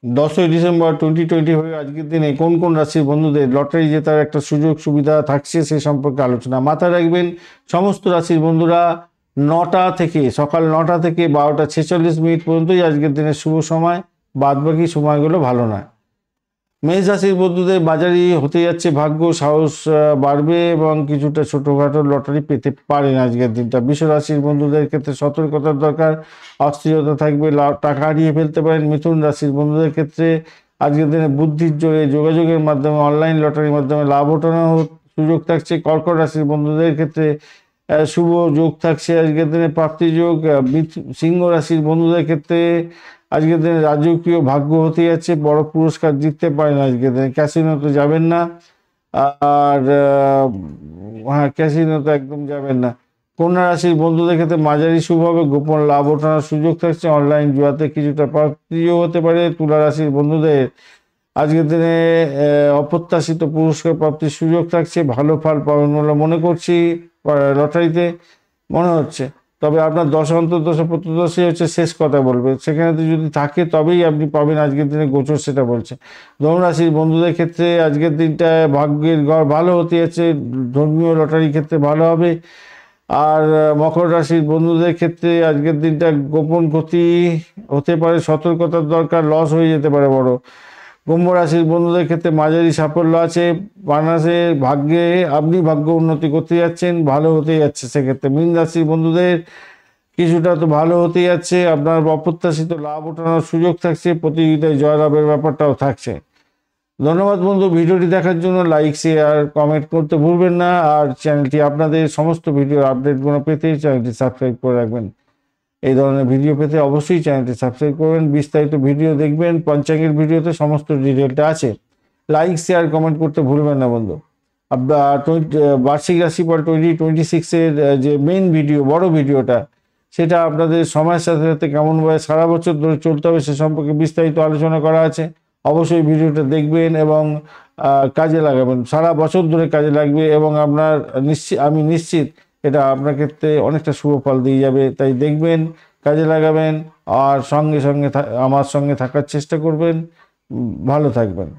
10ই December 2025 আজকের দিনে কোন কোন রাশির বন্ধুদের লটারি জেতার একটা সুযোগ সুবিধা থাকছে সে সম্পর্কে আলোচনা। মাথায় রাখবেন সমস্ত রাশির বন্ধুরা সকাল 9টা থেকে 12টা 46 মিনিট পর্যন্তই আজকের দিনের শুভ সময়, বাদবাকি সময়গুলো ভালো নয়। মেষ রাশির বন্ধুদের বাজারি হতে যাচ্ছে, ভাগ্য সাহস বাড়বে এবং কিছুটা ছোটোখাটো লটারি পেতে পারেন আজকের দিনটা। বৃষ রাশির বন্ধুদের ক্ষেত্রে সতর্কতার দরকার, অস্থিরতা থাকবে, টাকা হারিয়ে ফেলতে পারেন। মিথুন রাশির বন্ধুদের ক্ষেত্রে আজকের দিনে বুদ্ধির জোরে যোগাযোগের মাধ্যমে অনলাইন লটারির মাধ্যমে লাভ ওঠানোর সুযোগ থাকছে। কর্কট রাশির বন্ধুদের ক্ষেত্রে শুভ যোগ থাকছে আজকের দিনে, প্রাপ্তি যোগ। সিংহ রাশির বন্ধুদের ক্ষেত্রে আজকের দিনে রাজকীয় ভাগ্য হতে যাচ্ছে, বড় পুরস্কার জিততে পারেন আজকের দিনে। ক্যাসিনোতে যাবেন না, আর হ্যাঁ ক্যাসিনোতে একদম যাবেন না। কন্যা রাশির বন্ধুদের ক্ষেত্রে মাঝারি শুভ হবে, গোপন লাভ ওঠানোর সুযোগ থাকছে, অনলাইন জুয়াতে কিছুটা প্রাপ্তিও হতে পারে। তুলা রাশির বন্ধুদের আজকের দিনে অপ্রত্যাশিত পুরস্কার প্রাপ্তির সুযোগ থাকছে, ভালো ফল পাবেন বলে মনে করছি লটারিতে মনে হচ্ছে। তবে আপনার দশা অন্তর্দশা প্রত্যদশাই হচ্ছে শেষ কথা বলবে, সেখানে তো যদি থাকে তবেই আপনি পাবেন আজকের দিনে গোচর, সেটা বলছে। ধনুরাশির বন্ধুদের ক্ষেত্রে আজকের দিনটা ভাগ্যের গড় ভালো হতে যাচ্ছে, ধর্মীয় লটারির ক্ষেত্রে ভালো হবে। আর মকর রাশির বন্ধুদের ক্ষেত্রে আজকের দিনটা গোপন ক্ষতি হতে পারে, সতর্কতার দরকার, লস হয়ে যেতে পারে বড়। কুম্ভ রাশির বন্ধুদের ক্ষেত্রে মাঝারি সাফল্য আছে, বানাসের ভাগ্যে আপনি ভাগ্য উন্নতি করতে যাচ্ছেন, ভালো হতে যাচ্ছে সেক্ষেত্রে। মীন রাশির বন্ধুদের কিছুটা তো ভালো হতে যাচ্ছে, আপনার অপ্রত্যাশিত লাভ ওঠানোর সুযোগ থাকছে, প্রতিযোগিতায় জয়লাভের ব্যাপারটাও থাকছে। ধন্যবাদ বন্ধু, ভিডিওটি দেখার জন্য। লাইক শেয়ার কমেন্ট করতে ভুলবেন না, আর চ্যানেলটি আপনাদের সমস্ত ভিডিওর আপডেটগুলো পেতে চ্যানেলটি সাবস্ক্রাইব করে রাখবেন। এই ধরনের ভিডিও পেতে অবশ্যই চ্যানেলটি সাবস্ক্রাইব করবেন, বিস্তারিত ভিডিও দেখবেন, পঞ্চাঙ্গের ভিডিওতে সমস্ত ডিটেলটা আছে। লাইক শেয়ার কমেন্ট করতে ভুলবেন না বন্ধু। বার্ষিক রাশিফল 2026-এর যে মেইন ভিডিও, বড় ভিডিওটা, সেটা আপনাদের সময়ের সাথে সাথে কেমনভাবে সারা বছর ধরে চলতে হবে সে সম্পর্কে বিস্তারিত আলোচনা করা আছে। অবশ্যই ভিডিওটা দেখবেন এবং কাজে লাগাবেন, সারা বছর ধরে কাজে লাগবে এবং আপনার আমি নিশ্চিত এটা আপনার ক্ষেত্রে অনেকটা শুভ ফল দিয়ে যাবে। তাই দেখবেন, কাজে লাগাবেন, আর সঙ্গে সঙ্গে আমার সঙ্গে থাকার চেষ্টা করবেন। ভালো থাকবেন।